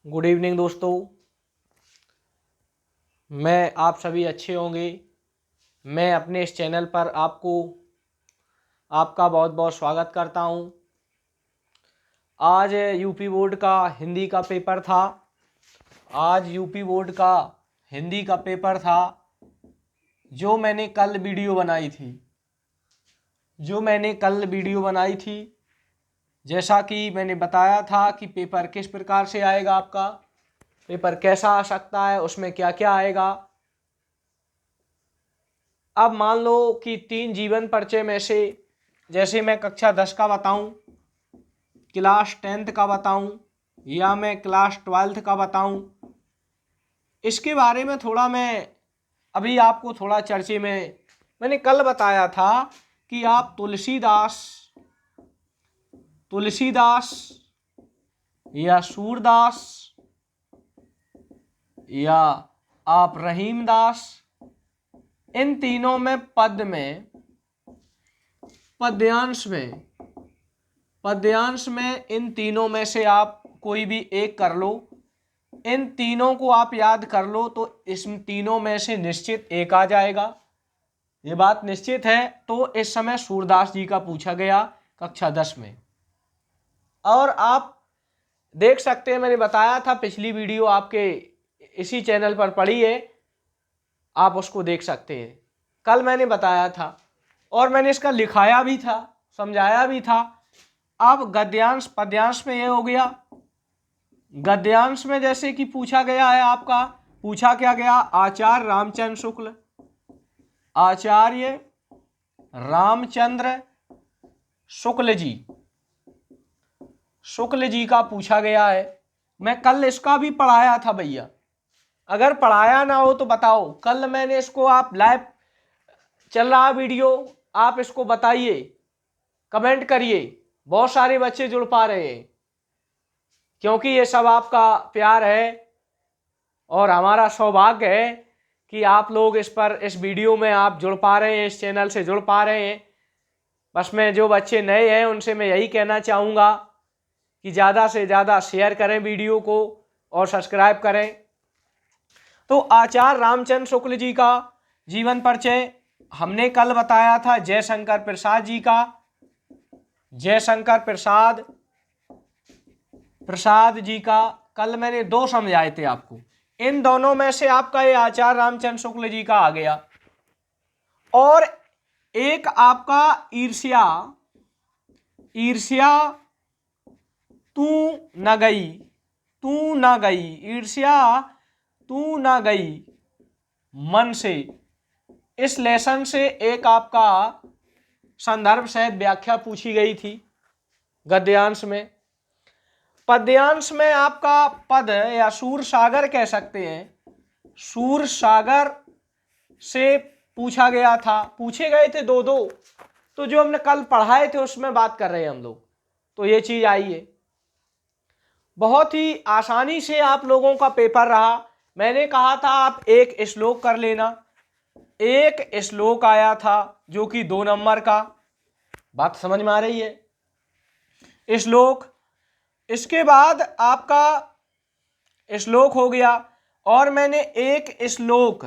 Good evening दोस्तों। मैं आप सभी अच्छे होंगे। मैं अपने इस चैनल पर आपका बहुत बहुत स्वागत करता हूं। आज यूपी बोर्ड का हिंदी का पेपर था। जो मैंने कल वीडियो बनाई थी जैसा कि मैंने बताया था कि पेपर किस प्रकार से आएगा, आपका पेपर कैसा आ सकता है, उसमें क्या क्या आएगा। अब मान लो कि 3 जीवन परिचय में से जैसे मैं कक्षा 10 का बताऊं, क्लास 10th का बताऊं या मैं क्लास 12th का बताऊं, इसके बारे में थोड़ा मैं अभी आपको थोड़ा चर्चे में मैंने कल बताया था कि आप तुलसीदास या सूरदास या आप रहीमदास, इन तीनों में पद्यांश में इन तीनों में से आप कोई भी एक कर लो। इन तीनों को आप याद कर लो तो इस तीनों में से निश्चित एक आ जाएगा, ये बात निश्चित है। तो इस समय सूरदास जी का पूछा गया कक्षा 10 में। और आप देख सकते हैं, मैंने बताया था पिछली वीडियो आपके इसी चैनल पर पड़ी है, आप उसको देख सकते हैं। कल मैंने बताया था और मैंने इसका लिखाया भी था, समझाया भी था। अब गद्यांश पद्यांश में ये हो गया। गद्यांश में जैसे कि पूछा गया है, आपका पूछा क्या गया, आचार्य रामचंद्र शुक्ल जी का पूछा गया है। मैं कल इसका भी पढ़ाया था भैया, अगर पढ़ाया ना हो तो बताओ। कल मैंने इसको, आप लाइव चल रहा वीडियो, आप इसको बताइए, कमेंट करिए। बहुत सारे बच्चे जुड़ पा रहे हैं क्योंकि ये सब आपका प्यार है और हमारा सौभाग्य है कि आप लोग इस वीडियो में आप जुड़ पा रहे हैं, इस चैनल से जुड़ पा रहे हैं। बस मैं जो बच्चे नए हैं उनसे मैं यही कहना चाहूँगा कि ज़्यादा से ज़्यादा शेयर करें वीडियो को और सब्सक्राइब करें। तो आचार्य रामचंद्र शुक्ल जी का जीवन परिचय हमने कल बताया था। जयशंकर प्रसाद जी का कल मैंने 2 समझाए थे आपको। इन दोनों में से आपका ये आचार्य रामचंद्र शुक्ल जी का आ गया। और एक आपका ईर्ष्या तू न गई मन से, इस लेसन से एक आपका संदर्भ सहित व्याख्या पूछी गई थी गद्यांश में। पद्यांश में आपका पद या सूर सागर कह सकते हैं, सूर सागर से पूछा गया था, पूछे गए थे 2-2। तो जो हमने कल पढ़ाए थे उसमें बात कर रहे हैं हम लोग। तो ये चीज आई है, बहुत ही आसानी से आप लोगों का पेपर रहा। मैंने कहा था आप एक श्लोक कर लेना, एक श्लोक आया था जो कि 2 नंबर का, बात समझ में आ रही है। श्लोक, इसके बाद आपका श्लोक हो गया और मैंने एक श्लोक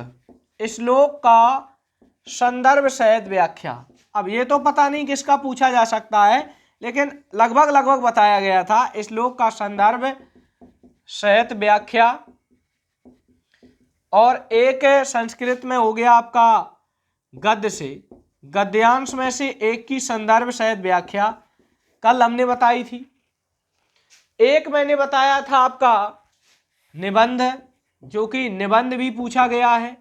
का संदर्भ सहित व्याख्या। अब ये तो पता नहीं किसका पूछा जा सकता है, लेकिन लगभग बताया गया था श्लोक का संदर्भ सहित व्याख्या। और एक संस्कृत में हो गया आपका गद्य से, गद्यांश में से एक की संदर्भ सहित व्याख्या कल हमने बताई थी। एक मैंने बताया था आपका निबंध, जो कि निबंध भी पूछा गया है,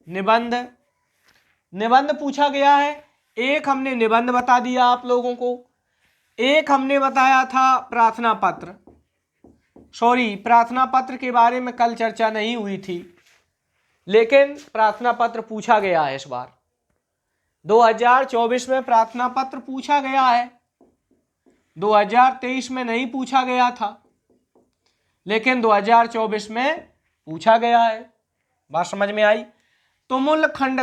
निबंध पूछा गया है। एक हमने निबंध बता दिया आप लोगों को। एक हमने बताया था प्रार्थना पत्र के बारे में कल चर्चा नहीं हुई थी, लेकिन प्रार्थना पत्र पूछा गया है इस बार 2024 में। प्रार्थना पत्र पूछा गया है, 2023 में नहीं पूछा गया था, लेकिन 2024 में पूछा गया है। बात समझ में आई। तुमुल खंड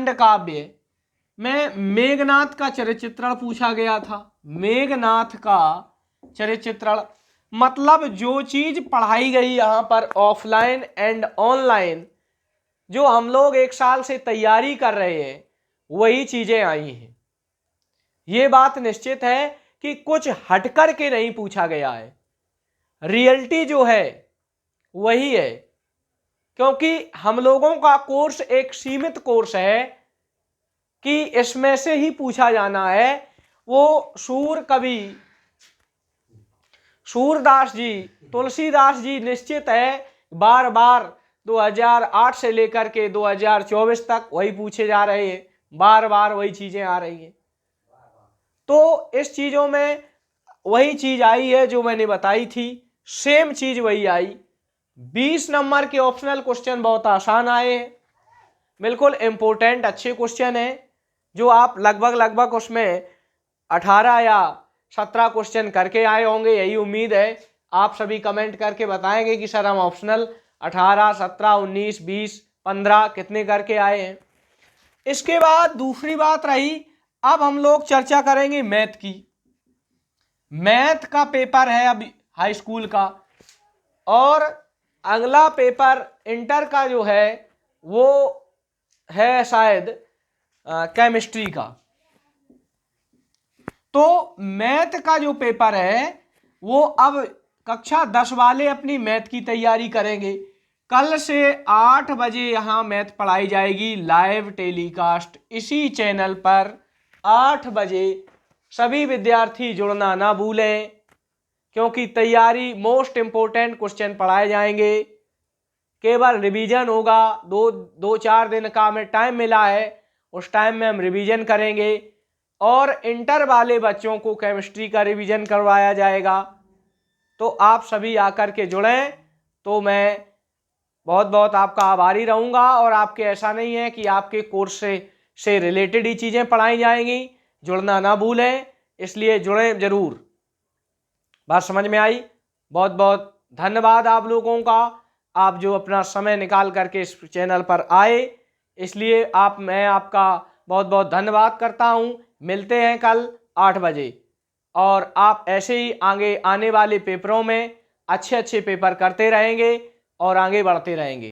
काव्य में मेघनाथ का चरित्र पूछा गया था। मेघनाथ का चरित्र मतलब जो चीज पढ़ाई गई यहाँ पर ऑफलाइन एंड ऑनलाइन, जो हम लोग 1 साल से तैयारी कर रहे हैं, वही चीजें आई हैं। ये बात निश्चित है कि कुछ हटकर के नहीं पूछा गया है, रियलिटी जो है वही है। क्योंकि हम लोगों का कोर्स एक सीमित कोर्स है कि इसमें से ही पूछा जाना है। वो सूर कवि सूरदास जी, तुलसीदास जी निश्चित है बार बार 2008 से लेकर के 2024 तक वही पूछे जा रहे हैं, बार बार वही चीजें आ रही हैं। तो इस चीजों में वही चीज आई है जो मैंने बताई थी, सेम चीज वही आई। 20 नंबर के ऑप्शनल क्वेश्चन बहुत आसान आए हैं, बिल्कुल इंपॉर्टेंट अच्छे क्वेश्चन है, जो आप लगभग उसमें 18 या 17 क्वेश्चन करके आए होंगे, यही उम्मीद है। आप सभी कमेंट करके बताएंगे कि सर हम ऑप्शनल 18, 17, 19, 20, 15 कितने करके आए हैं। इसके बाद दूसरी बात रही, अब हम लोग चर्चा करेंगे मैथ की। मैथ का पेपर है अभी हाई स्कूल का, और अगला पेपर इंटर का जो है वो है शायद केमिस्ट्री का। तो मैथ का जो पेपर है वो अब कक्षा 10 वाले अपनी मैथ की तैयारी करेंगे। कल से 8 बजे यहाँ मैथ पढ़ाई जाएगी, लाइव टेलीकास्ट इसी चैनल पर 8 बजे। सभी विद्यार्थी जुड़ना ना भूलें, क्योंकि तैयारी मोस्ट इंपोर्टेंट क्वेश्चन पढ़ाए जाएंगे। केवल रिवीजन होगा, 2-4 दिन का हमें टाइम मिला है, उस टाइम में हम रिवीजन करेंगे। और इंटर वाले बच्चों को केमिस्ट्री का रिवीजन करवाया जाएगा। तो आप सभी आकर के जुड़ें, तो मैं बहुत बहुत आपका आभारी रहूँगा। और आपके ऐसा नहीं है कि आपके कोर्स से रिलेटेड ही चीज़ें पढ़ाई जाएंगी, जुड़ना ना भूलें, इसलिए जुड़ें जरूर। बात समझ में आई? बहुत बहुत धन्यवाद आप लोगों का, आप जो अपना समय निकाल करके इस चैनल पर आए, इसलिए मैं आपका बहुत बहुत धन्यवाद करता हूं। मिलते हैं कल 8 बजे, और आप ऐसे ही आगे आने वाले पेपरों में अच्छे पेपर करते रहेंगे और आगे बढ़ते रहेंगे।